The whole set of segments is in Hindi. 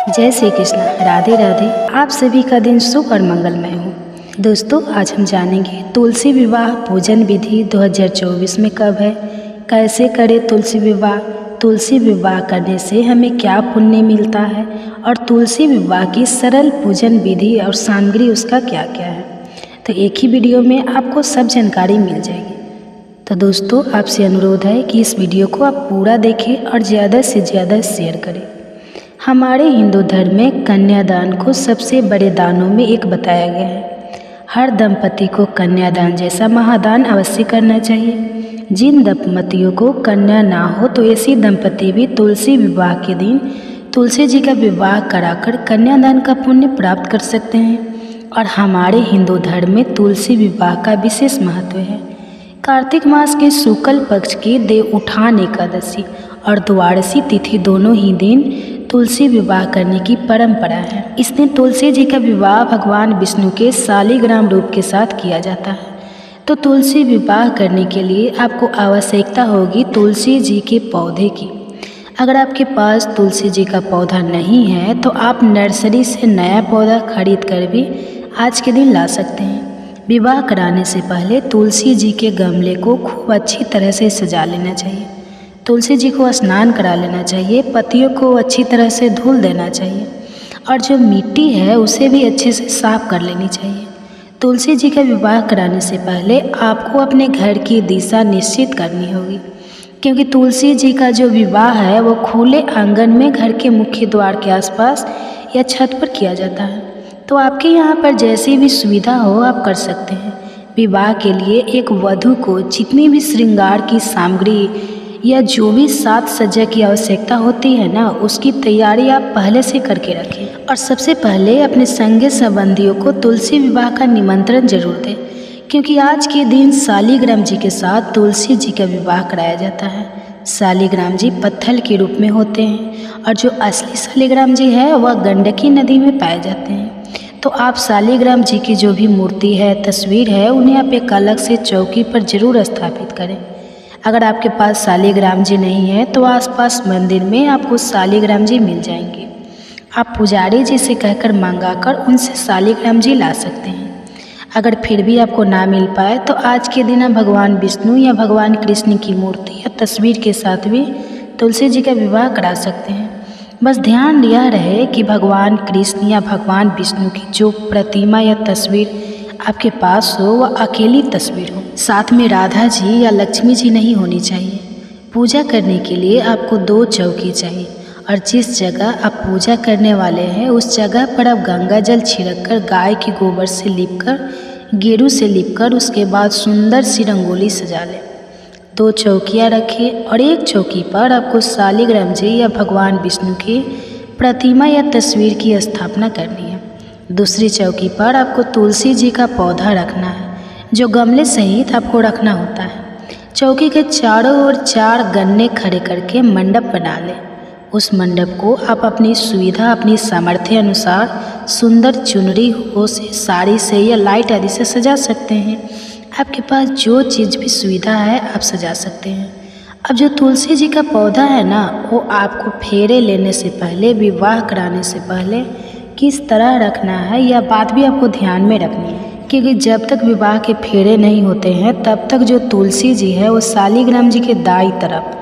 जय श्री कृष्ण। राधे राधे। आप सभी का दिन शुभ और मंगलमय हो। दोस्तों, आज हम जानेंगे तुलसी विवाह पूजन विधि 2024 में कब है, कैसे करें तुलसी विवाह, तुलसी विवाह करने से हमें क्या पुण्य मिलता है और तुलसी विवाह की सरल पूजन विधि और सामग्री उसका क्या क्या है। तो एक ही वीडियो में आपको सब जानकारी मिल जाएगी। तो दोस्तों, आपसे अनुरोध है कि इस वीडियो को आप पूरा देखें और ज़्यादा से ज़्यादा शेयर करें। हमारे हिंदू धर्म में कन्यादान को सबसे बड़े दानों में एक बताया गया है। हर दंपति को कन्यादान जैसा महादान अवश्य करना चाहिए। जिन दंपतियों को कन्या ना हो तो ऐसी दंपति भी तुलसी विवाह के दिन तुलसी जी का विवाह कराकर कन्यादान का पुण्य प्राप्त कर सकते हैं। और हमारे हिंदू धर्म में तुलसी विवाह का विशेष महत्व है। कार्तिक मास के शुक्ल पक्ष की देव उठान एकादशी और द्वादशी तिथि दोनों ही दिन तुलसी विवाह करने की परंपरा है। इस दिन तुलसी जी का विवाह भगवान विष्णु के शालिग्राम रूप के साथ किया जाता है। तो तुलसी विवाह करने के लिए आपको आवश्यकता होगी तुलसी जी के पौधे की। अगर आपके पास तुलसी जी का पौधा नहीं है तो आप नर्सरी से नया पौधा खरीद कर भी आज के दिन ला सकते हैं। विवाह कराने से पहले तुलसी जी के गमले को खूब अच्छी तरह से सजा लेना चाहिए। तुलसी जी को स्नान करा लेना चाहिए। पत्तियों को अच्छी तरह से धुल देना चाहिए और जो मिट्टी है उसे भी अच्छे से साफ कर लेनी चाहिए। तुलसी जी का विवाह कराने से पहले आपको अपने घर की दिशा निश्चित करनी होगी, क्योंकि तुलसी जी का जो विवाह है वो खुले आंगन में घर के मुख्य द्वार के आसपास या छत पर किया जाता है। तो आपके यहाँ पर जैसी भी सुविधा हो आप कर सकते हैं। विवाह के लिए एक वधू को जितनी भी श्रृंगार की सामग्री या जो भी साज सज्जा की आवश्यकता होती है ना, उसकी तैयारी आप पहले से करके रखें। और सबसे पहले अपने संगी संबंधियों को तुलसी विवाह का निमंत्रण जरूर दें, क्योंकि आज के दिन शालिग्राम जी के साथ तुलसी जी का विवाह कराया जाता है। शालिग्राम जी पत्थर के रूप में होते हैं और जो असली शालिग्राम जी है वह गंडकी नदी में पाए जाते हैं। तो आप शालिग्राम जी की जो भी मूर्ति है, तस्वीर है, उन्हें आप एक अलग से चौकी पर जरूर स्थापित करें। अगर आपके पास शालिग्राम जी नहीं है तो आसपास मंदिर में आपको शालिग्राम जी मिल जाएंगे। आप पुजारी जी से कहकर मंगाकर उनसे शालिग्राम जी ला सकते हैं। अगर फिर भी आपको ना मिल पाए तो आज के दिन आप भगवान विष्णु या भगवान कृष्ण की मूर्ति या तस्वीर के साथ भी तुलसी जी का विवाह करा सकते हैं। बस ध्यान यह रहे कि भगवान कृष्ण या भगवान विष्णु की जो प्रतिमा या तस्वीर आपके पास हो वह अकेली तस्वीर हो, साथ में राधा जी या लक्ष्मी जी नहीं होनी चाहिए। पूजा करने के लिए आपको 2 चौकी चाहिए और जिस जगह आप पूजा करने वाले हैं उस जगह पर आप गंगा जल छिड़क कर गाय के गोबर से लीपकर, गेरू से लीपकर उसके बाद सुंदर सी रंगोली सजा लें। 2 चौकियाँ रखें और एक चौकी पर आपको शालिग्राम जी या भगवान विष्णु की प्रतिमा या तस्वीर की स्थापना करनी है। दूसरी चौकी पर आपको तुलसी जी का पौधा रखना है, जो गमले सहित आपको रखना होता है। चौकी के चारों ओर 4 गन्ने खड़े करके मंडप बना लें। उस मंडप को आप अपनी सुविधा, अपनी सामर्थ्य अनुसार सुंदर चुनरी हो से, साड़ी से या लाइट आदि से सजा सकते हैं। आपके पास जो चीज़ भी सुविधा है आप सजा सकते हैं। अब जो तुलसी जी का पौधा है ना, वो आपको फेरे लेने से पहले, विवाह कराने से पहले किस तरह रखना है यह बात भी आपको ध्यान में रखनी है, क्योंकि जब तक विवाह के फेरे नहीं होते हैं तब तक जो तुलसी जी है वो शालिग्राम जी के दाई तरफ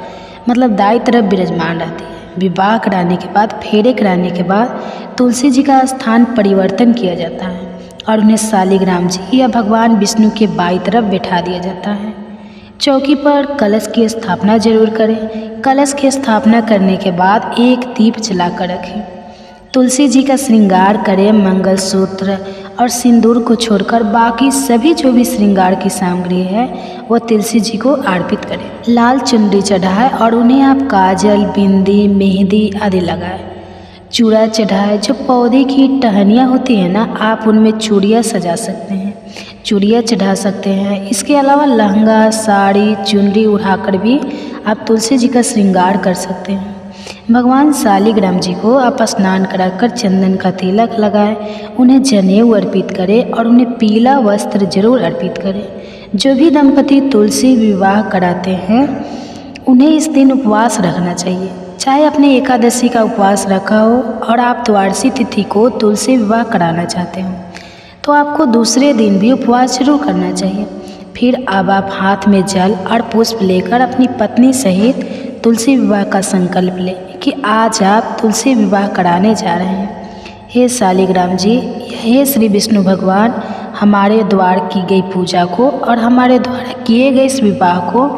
विराजमान रहती है। विवाह कराने के बाद, फेरे कराने के बाद तुलसी जी का स्थान परिवर्तन किया जाता है और उन्हें शालिग्राम जी या भगवान विष्णु के बाईं तरफ बैठा दिया जाता है। चौकी पर कलश की स्थापना जरूर करें। कलश की स्थापना करने के बाद एक दीप जलाकर रखें। तुलसी जी का श्रृंगार करें। मंगलसूत्र और सिंदूर को छोड़कर बाकी सभी जो भी श्रृंगार की सामग्री है वो तुलसी जी को अर्पित करें। लाल चुनरी चढ़ाए और उन्हें आप काजल, बिंदी, मेहंदी आदि लगाए। चूड़ा चढ़ाए। जो पौधे की टहनियाँ होती है ना, आप उनमें चूड़ियाँ सजा सकते हैं, चूड़ियाँ चढ़ा सकते हैं। इसके अलावा लहंगा, साड़ी, चुनरी उठाकर भी आप तुलसी जी का श्रृंगार कर सकते हैं। भगवान शालिग्राम जी को आप स्नान कराकर चंदन का तिलक लगाएं, उन्हें जनेऊ अर्पित करें और उन्हें पीला वस्त्र जरूर अर्पित करें। जो भी दंपति तुलसी विवाह कराते हैं उन्हें इस दिन उपवास रखना चाहिए। चाहे अपने एकादशी का उपवास रखा हो और आप द्वादशी तिथि को तुलसी विवाह कराना चाहते हो तो आपको दूसरे दिन भी उपवास जरूर करना चाहिए। फिर अब आप हाथ में जल और पुष्प लेकर अपनी पत्नी सहित तुलसी विवाह का संकल्प लें कि आज आप तुलसी विवाह कराने जा रहे हैं। हे शालिग्राम जी, हे श्री विष्णु भगवान, हमारे द्वार की गई पूजा को और हमारे द्वारा किए गए इस विवाह को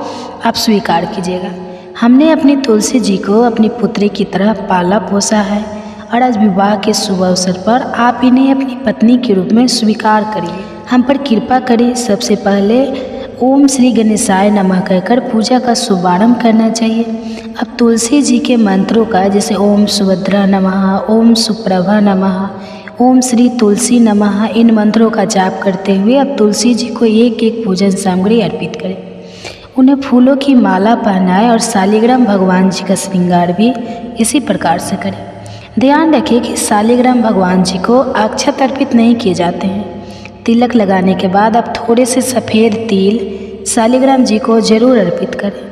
आप स्वीकार कीजिएगा। हमने अपनी तुलसी जी को अपनी पुत्री की तरह पाला पोसा है और आज विवाह के शुभ अवसर पर आप इन्हें अपनी पत्नी के रूप में स्वीकार करिए। हम पर कृपा करें। सबसे पहले ओम श्री गणेशाय नमः कहकर पूजा का शुभारंभ करना चाहिए। अब तुलसी जी के मंत्रों का, जैसे ओम सुभद्रा नमः, ओम सुप्रभा नमः, ओम श्री तुलसी नमः, इन मंत्रों का जाप करते हुए अब तुलसी जी को एक एक पूजन सामग्री अर्पित करें। उन्हें फूलों की माला पहनाएं और शालिग्राम भगवान जी का श्रृंगार भी इसी प्रकार से करें। ध्यान रखें कि शालिग्राम भगवान जी को अक्षत अर्पित नहीं किए जाते हैं। तिलक लगाने के बाद आप थोड़े से सफ़ेद तिल शालिग्राम जी को जरूर अर्पित करें।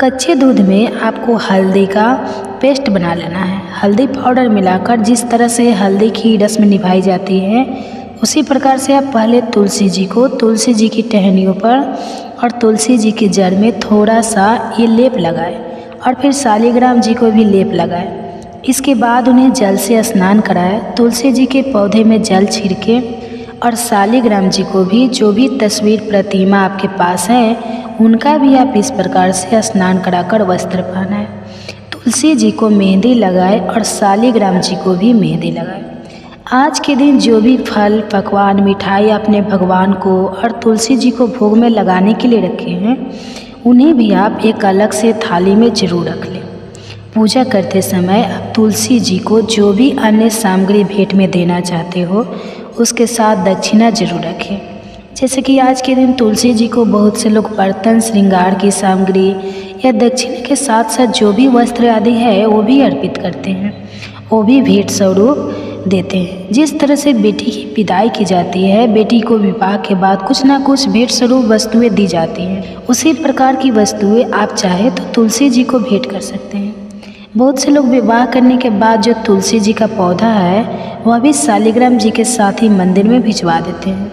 कच्चे दूध में आपको हल्दी का पेस्ट बना लेना है। हल्दी पाउडर मिलाकर जिस तरह से हल्दी की रस्म निभाई जाती है उसी प्रकार से आप पहले तुलसी जी को तुलसी जी की टहनियों पर और तुलसी जी की जड़ में थोड़ा सा ये लेप लगाएं और फिर शालिग्राम जी को भी लेप लगाएं। इसके बाद उन्हें जल से स्नान कराएं। तुलसी जी के पौधे में जल छिड़के और शालिग्राम जी को भी, जो भी तस्वीर प्रतिमा आपके पास है उनका भी आप इस प्रकार से स्नान कराकर वस्त्र पहनाएं। तुलसी जी को मेहंदी लगाएं और शालिग्राम जी को भी मेहंदी लगाएं। आज के दिन जो भी फल, पकवान, मिठाई अपने भगवान को और तुलसी जी को भोग में लगाने के लिए रखे हैं उन्हें भी आप एक अलग से थाली में जरूर रख लें। पूजा करते समय आप तुलसी जी को जो भी अन्य सामग्री भेंट में देना चाहते हो उसके साथ दक्षिणा जरूर रखें। जैसे कि आज के दिन तुलसी जी को बहुत से लोग बर्तन, श्रृंगार की सामग्री या दक्षिणा के साथ साथ जो भी वस्त्र आदि है वो भी अर्पित करते हैं, वो भी भेंट स्वरूप देते हैं। जिस तरह से बेटी की विदाई की जाती है, बेटी को विवाह के बाद कुछ ना कुछ भेंट स्वरूप वस्तुएं दी जाती हैं, उसी प्रकार की वस्तुएं आप चाहे तो तुलसी जी को भेंट कर सकते हैं। बहुत से लोग विवाह करने के बाद जो तुलसी जी का पौधा है वह भी शालिग्राम जी के साथ ही मंदिर में भिजवा देते हैं,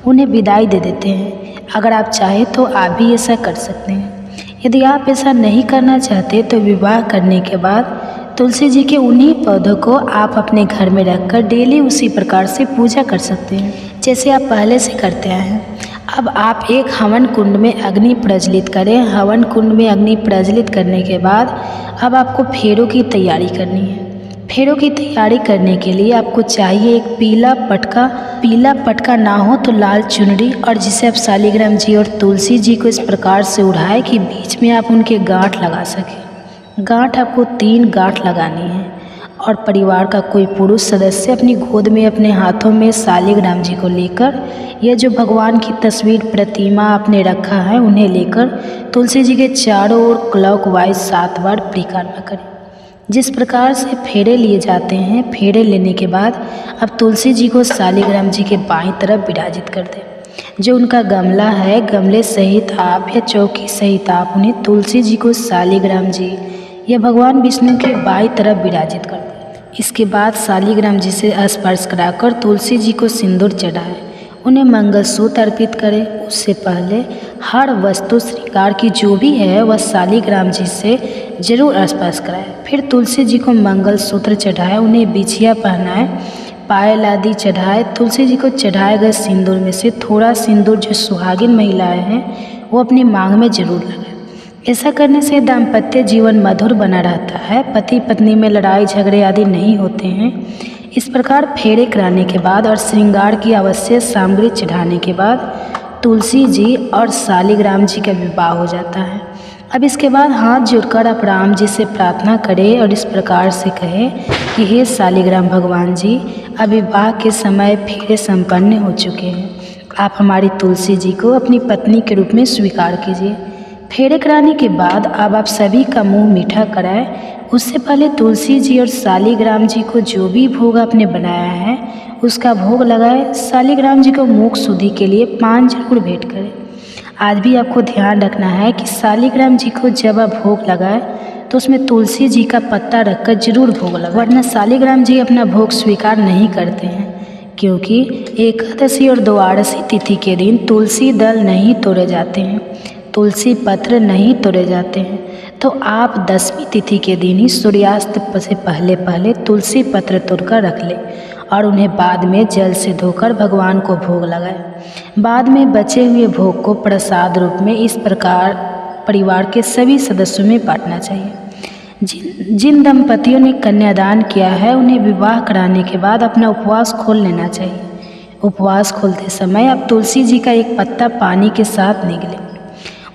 उन्हें विदाई दे देते हैं। अगर आप चाहें तो आप भी ऐसा कर सकते हैं। यदि आप ऐसा नहीं करना चाहते तो विवाह करने के बाद तुलसी जी के उन्हीं पौधों को आप अपने घर में रखकर डेली उसी प्रकार से पूजा कर सकते हैं जैसे आप पहले से करते आए हैं। अब आप एक हवन कुंड में अग्नि प्रज्वलित करें। हवन कुंड में अग्नि प्रज्वलित करने के बाद अब आपको फेरों की तैयारी करनी है। फेरों की तैयारी करने के लिए आपको चाहिए एक पीला पटका ना हो तो लाल चुनरी, और जिसे आप शालिग्राम जी और तुलसी जी को इस प्रकार से उड़ाए कि बीच में आप उनके गांठ लगा सकें। गांठ आपको 3 गांठ लगानी है और परिवार का कोई पुरुष सदस्य अपनी गोद में अपने हाथों में शालिग्राम जी को लेकर, यह जो भगवान की तस्वीर प्रतिमा आपने रखा है उन्हें लेकर तुलसी जी के चारों ओर क्लॉकवाइज 7 बार परिक्रमा करें। जिस प्रकार से फेरे लिए जाते हैं, फेरे लेने के बाद अब तुलसी जी को शालिग्राम जी के बाईं तरफ विराजित कर दें। जो उनका गमला है, गमले सहित आप या चौकी सहित आप उन्हें तुलसी जी को शालिग्राम जी या भगवान विष्णु के बाईं तरफ विराजित कर दें। इसके बाद शालिग्राम जी से स्पर्श कराकर तुलसी जी को सिंदूर चढ़ाएं, उन्हें मंगलसूत्र अर्पित करें। उससे पहले हर वस्तु श्रृंगार की जो भी है वह शालिग्राम जी से जरूर स्पर्श कराएं। फिर तुलसी जी को मंगलसूत्र चढ़ाएं, उन्हें बिछिया पहनाएं, पायल आदि चढ़ाएं। तुलसी जी को चढ़ाए गए सिंदूर में से थोड़ा सिंदूर जो सुहागिन महिलाएं हैं वो अपनी मांग में जरूर लगाएं। ऐसा करने से दाम्पत्य जीवन मधुर बना रहता है, पति पत्नी में लड़ाई झगड़े आदि नहीं होते हैं। इस प्रकार फेरे कराने के बाद और श्रृंगार की आवश्यक सामग्री चढ़ाने के बाद तुलसी जी और शालिग्राम जी का विवाह हो जाता है। अब इसके बाद हाथ जोड़कर आप राम जी से प्रार्थना करें और इस प्रकार से कहें कि हे शालिग्राम भगवान जी, अब विवाह के समय फेरे संपन्न हो चुके हैं, आप हमारी तुलसी जी को अपनी पत्नी के रूप में स्वीकार कीजिए। फेरे कराने के बाद अब आप सभी का मुंह मीठा कराएं। उससे पहले तुलसी जी और शालिग्राम जी को जो भी भोग आपने बनाया है उसका भोग लगाएं। शालिग्राम जी को मुख शुद्धि के लिए पान जरूर भेंट करें। आज भी आपको ध्यान रखना है कि शालिग्राम जी को जब आप भोग लगाएं तो उसमें तुलसी जी का पत्ता रखकर जरूर भोग लगाएं, वरना शालिग्राम जी अपना भोग स्वीकार नहीं करते हैं, क्योंकि एकादशी और द्वादशी तिथि के दिन तुलसी दल नहीं तोड़े जाते हैं, तुलसी पत्र नहीं तोड़े जाते हैं। तो आप 10वीं तिथि के दिन ही सूर्यास्त से पहले पहले तुलसी पत्र तोड़कर रख लें और उन्हें बाद में जल से धोकर भगवान को भोग लगाएं। बाद में बचे हुए भोग को प्रसाद रूप में इस प्रकार परिवार के सभी सदस्यों में बांटना चाहिए। जिन दंपतियों ने कन्यादान किया है उन्हें विवाह कराने के बाद अपना उपवास खोल लेना चाहिए। उपवास खोलते समय आप तुलसी जी का एक पत्ता पानी के साथ निगलें।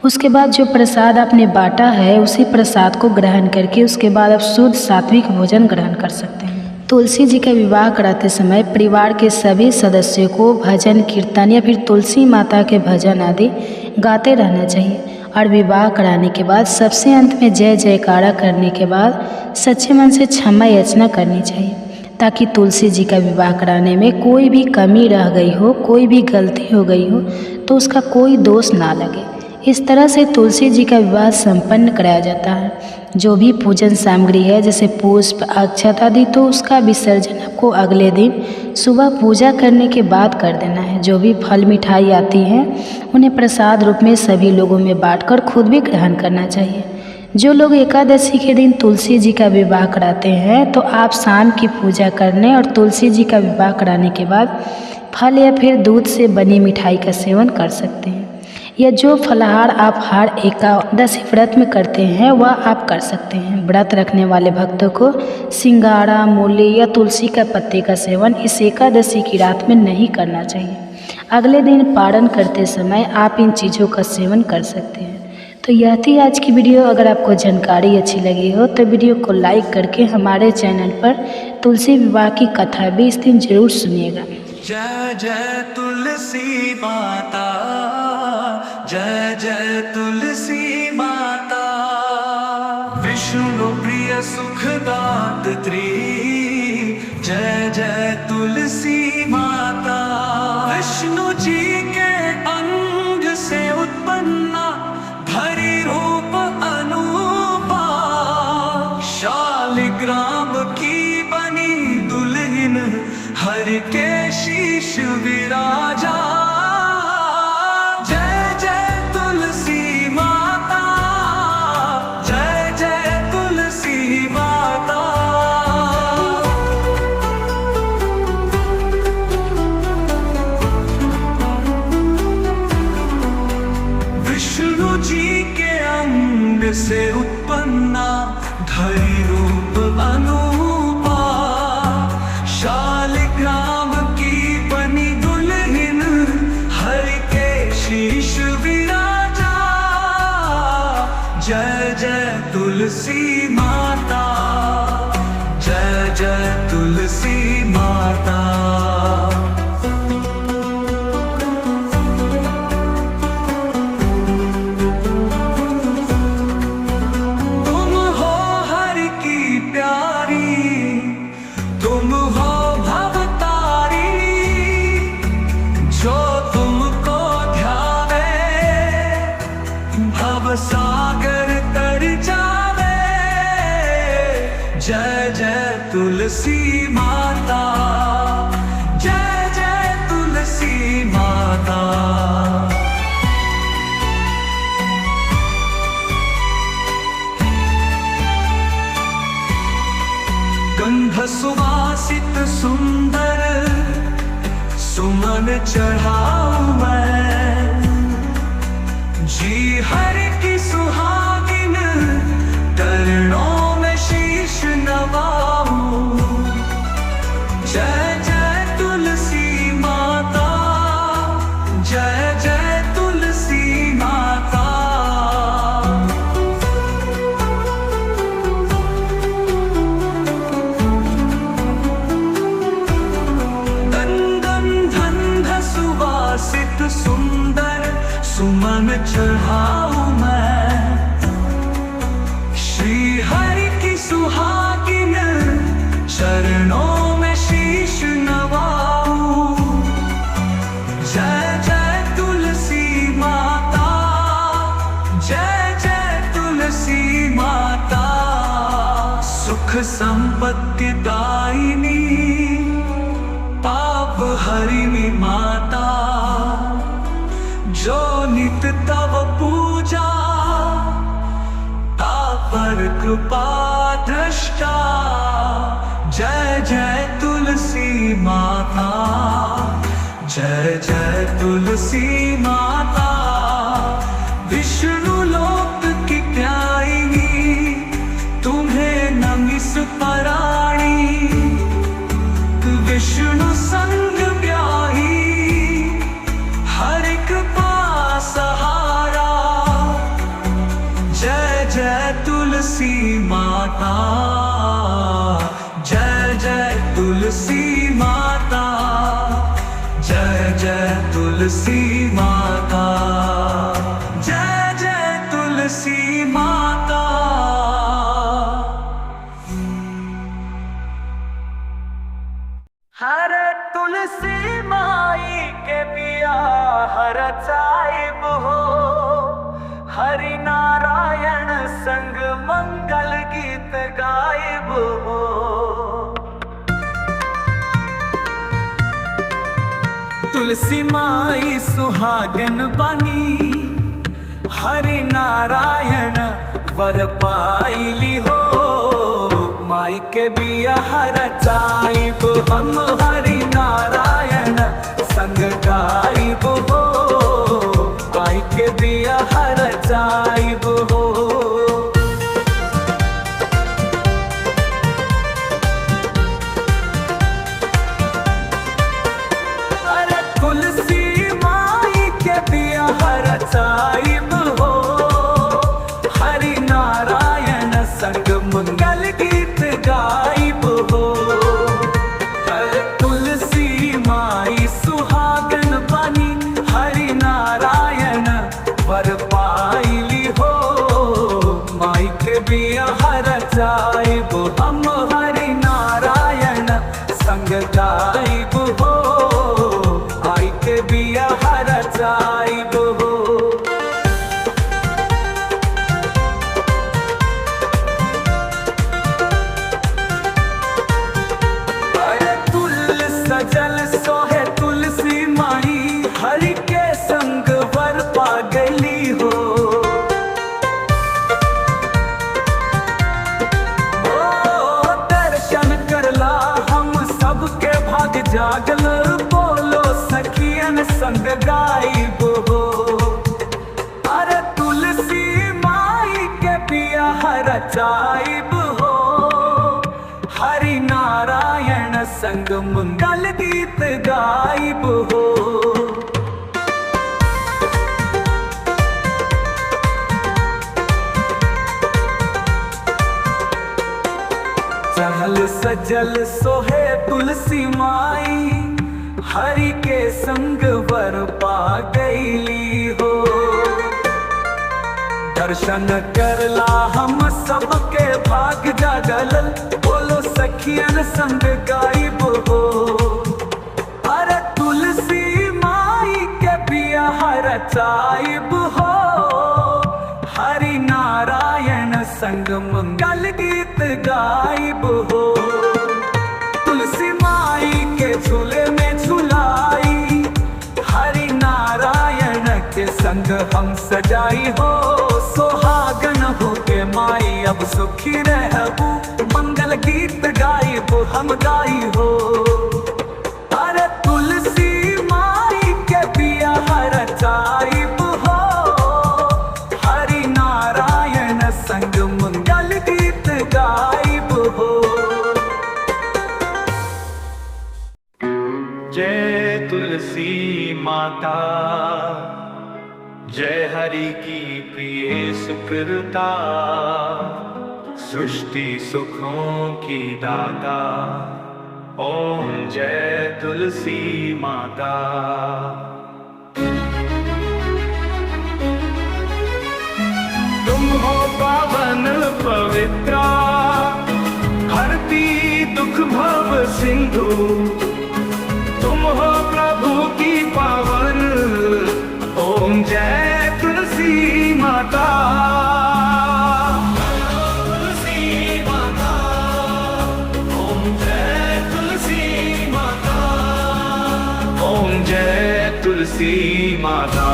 उसके बाद जो प्रसाद आपने बांटा है उसी प्रसाद को ग्रहण करके उसके बाद आप शुद्ध सात्विक भोजन ग्रहण कर सकते हैं। तुलसी जी का विवाह कराते समय परिवार के सभी सदस्यों को भजन कीर्तन या फिर तुलसी माता के भजन आदि गाते रहना चाहिए और विवाह कराने के बाद सबसे अंत में जय जयकारा करने के बाद सच्चे मन से क्षमा याचना करनी चाहिए, ताकि तुलसी जी का विवाह कराने में कोई भी कमी रह गई हो, कोई भी गलती हो गई हो तो उसका कोई दोष ना लगे। इस तरह से तुलसी जी का विवाह संपन्न कराया जाता है। जो भी पूजन सामग्री है जैसे पुष्प, अक्षत आदि, तो उसका विसर्जन आपको अगले दिन सुबह पूजा करने के बाद कर देना है। जो भी फल मिठाई आती है उन्हें प्रसाद रूप में सभी लोगों में बांटकर खुद भी ग्रहण करना चाहिए। जो लोग एकादशी के दिन तुलसी जी का विवाह कराते हैं तो आप शाम की पूजा करने और तुलसी जी का विवाह कराने के बाद फल या फिर दूध से बनी मिठाई का सेवन कर सकते हैं, या जो फलाहार आप हर एकादशी व्रत में करते हैं वह आप कर सकते हैं। व्रत रखने वाले भक्तों को सिंघाड़ा, मूली या तुलसी का पत्ते का सेवन इस एकादशी की रात में नहीं करना चाहिए। अगले दिन पारण करते समय आप इन चीज़ों का सेवन कर सकते हैं। तो यह थी आज की वीडियो। अगर आपको जानकारी अच्छी लगी हो तो वीडियो को लाइक करके हमारे चैनल पर तुलसी विवाह की कथा भी इस दिन जरूर सुनिएगा। जय जय तुलसी माता, जय जय तुलसी माता, विष्णु प्रिय सुखदात्री, जय जय तुलसी माता। विष्णु जी के अंग से उत्पन्ना धरी रूप अनूपा, शालिग्राम की बनी दुल्हन हर के शीश विराजा। जय जय तुलसी माता, जय जय तुलसी माता। विष्णु जी के अंग से उत्पन्ना धरी रूप अनूपा, शालिग्राम की बनी दुल्हन हर के शीश विराजा। जय जय तुलसी माता, जय जय तुलसी माता। तुम हो हर की प्यारी, तुम हो भवतारी, जो तुमको ध्यावे भव सागर तर जावे। जय जय तुलसी माता, जय जय तुलसी माता। गंध सुवासित सुंदर सुमन चढ़ाऊं मैं, जी हर की सुहागिन चरणों में शीश नवाऊं। जय जय तुलसी माता, जय जय तुलसी माता। सुवासित सुंदर सुमन चढ़ाऊं मैं, संपत्ति दायिनी पाप हरिणी माता जो नित तव पूजा तापर कृपा दृष्टा जय जय तुलसी माता जय जय तुलसी माता विष्णु लोक की प्यायिनी तुम्हें नमिस पराणी विष्णु संग ब्याही हर कृपा सहारा जय जय तुलसी माता जय जय तुलसी माता जय जय तुलसी माता जय जय तुलसी माता। हर तुलसी माई के पिया हर चाइब हो हरि नारायण संग मंगल गीत गायब हो। तुलसी माई सुहागन बनी हरि नारायण वर पाइली हो माई के बिया हर चाइब हम हरि नारायण संग गाइब हो माई के बिया हर चाइब हो। अरे तुलसी माई के बिया हर चाइब हो हरि नारायण संग मंगल गीत गाइब हो। अरे तुलसी माई सुहागन बनी हरि नारायण वर पाइली हो माई के बिया हर चाइब हम हरि नारायण संग गाइब हो माई के बिया हर चाइब हो। सजल सोहे तुलसी माई हरि के संग वर पा गली हो दर्शन करला हम सबके भाग जागल बोलो सखियन संग गाइब हो। अरे तुलसी माई के पिया हर चाइब हो हरि नारायण संग मंगल गीत गाइब हो। चहल सजल सोहे तुलसी माई हरि के संग वर पा गईली हो दर्शन करला हम सबके भाग जागल बोलो सखियन संग गाइब हो। अरे तुलसी माई के पिया हर चाइब हो हरि नारायण संग मंगल गीत गाइब हो। तुलसी माई के झूले में झुलाई हरि नारायण के संग हम सजाई हो सोहागन हो के माई अब सुखी रहबू मंगल गीत गाइब हम गाई हो। अरे तुलसी माई के पिया हर चाइब हो हरि नारायण संग मंगल गीत गाइब हो। जय तुलसी माता जय हरि की प्रिय सुकृता सृष्टि सुखों की दाता ओम जय तुलसी माता। तुम हो पावन पवित्रा हरती दुख भव सिंधु तुम हो प्रभु की पावन ओम जय तुलसी माता। तुलसी माता तुलसी माता।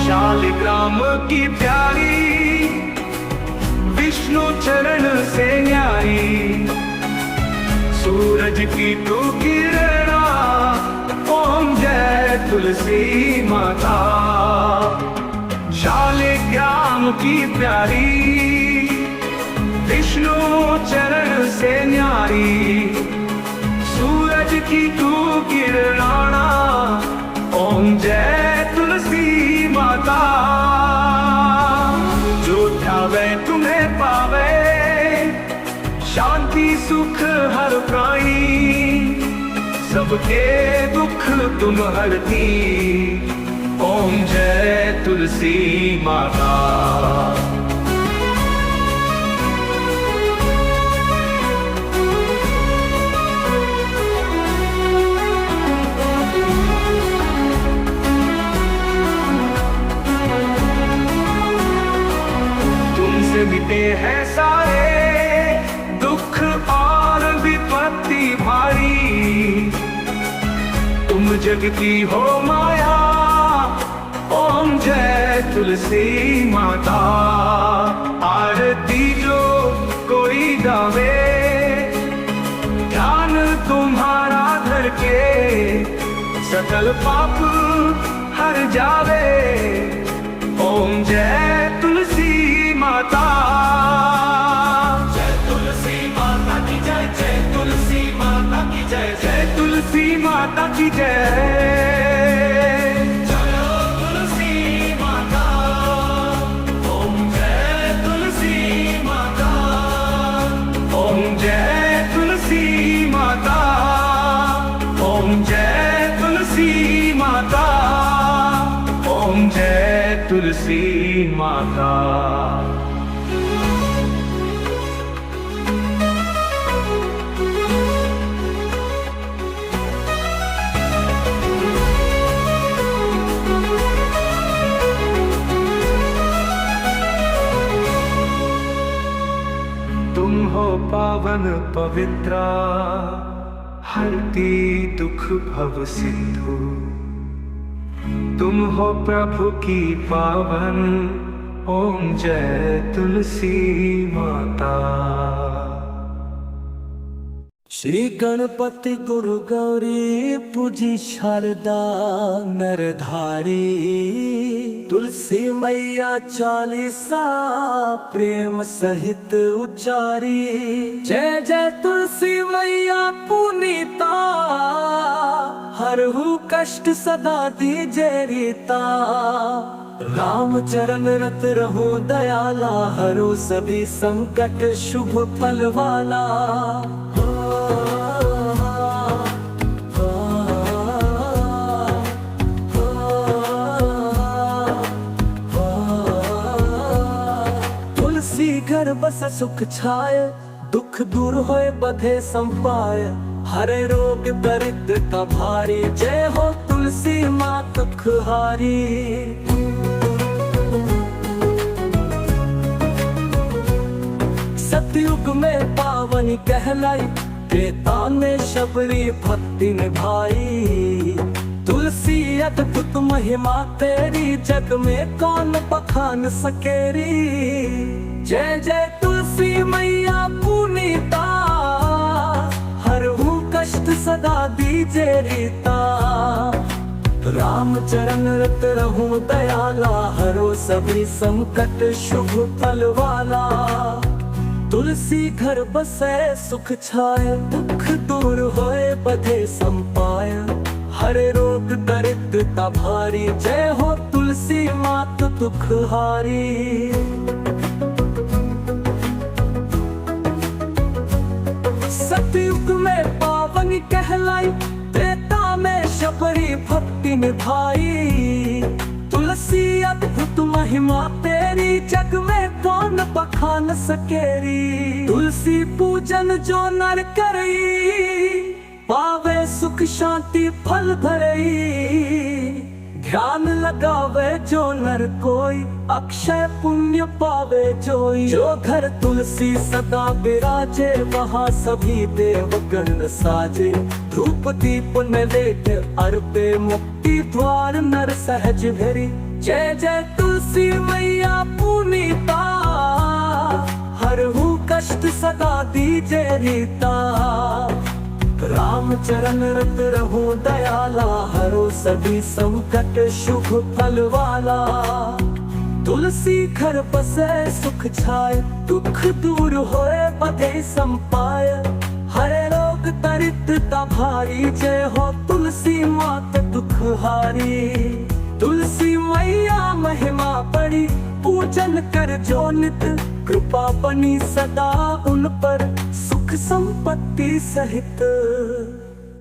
शालिग्राम की प्यारी, विष्णु चरण से न्यारी, सूरज की तू किरणा, ओम जय तुलसी माता। शालिग्राम की प्यारी, विष्णु चरण से न्यारी, सूरज की तू किरणा, ओम जय तुलसी माता। जो ध्यावे तुम्हें पावे, शांति सुख हर प्राणी, सबके दुख तुम हरती, ओम जय तुलसी माता। तुमसे मिटे हैं सारे दुख और विपत्ति भारी, तुम जगती हो माया, ओम जय तुलसी माता। आरती जो कोई गावे, ध्यान तुम्हारा धर के, सकल पाप हर जावे, ओम जय तुलसी माता। जय तुलसी माता की जय, जय तुलसी माता की जय, जय तुलसी माता की जय। जय तुलसी माता, ओम जय तुलसी माता, ओम जय तुलसी माता, ओम जय तुलसी माता, ओम जय तुलसी माता। तुम हो पावन पवित्रा, हरती दुख भव सिंधु, तुम हो प्रभु की पावन, ओम जय तुलसी माता। श्री गणपति गुरु गौरी पूजी शारदा नरधारी, तुलसी मैया चालीसा प्रेम सहित उच्चारी। जय जय तुलसी मैया पुनीता, हरहु कष्ट सदा दीजे रीता। राम चरण रत रहो दयाला, हरो सभी संकट शुभ फल वाला। तुलसी घर बस सुख छाय, दुख दूर होए बधे संपाय। हरे रोग दरिद्र का भारी, जय हो तुलसी माँ दुखहारी। सतयुग में पावनी कहलाई, त्रेता में शबरी भक्ति निभाई। तुलसी अद्भुत महिमा तेरी, जग में कौन बखान सकेरी। जय जय तुलसी मैया पुनीता, हरहु कष्ट सदा दीजे रीता। राम चरण रत रहूं दयाला, हरो सभी संकट शुभ फल वाला। तुलसी घर बसे सुख छाय, दुख दूर होए बधे संपाय। हरे रोग दरिद्रता भारी, जय हो तुलसी मात दुखहारी। सतयुग में पावनी कहलाई, त्रेता में शबरी भक्ति निभाई। तुलसी अद्भुत महिमा तेरी, जग में कौन बखान सकेरी। तुलसी पूजन जो नर करई, पावे सुख शांति फल भरई। ध्यान लगावे जो नर कोई, अक्षय पुण्य पावे जोई। जो घर तुलसी सदा विराजे, वहाँ सभी देवगण साजे। धूप दीप नैवेद्य अर्पे, मुक्ति द्वार नर सहज भेरी। जय जय तुलसी मैया पुनीता, हरहु कष्ट सदा दीजे रीता। राम चरण रत रहो दयाला, हरो सभी संकट शुभ फल वाला। तुलसी घर बसे सुख छाए, दुख दूर होए बधे संपाय। हरे रोग दरिद्रता भारी, जय हो तुलसी मात दुख हारी। तुलसी मैया महिमा बड़ी, पूजन कर जो नित। कृपा बनी सदा उन पर, सुख संपत्ति सहित।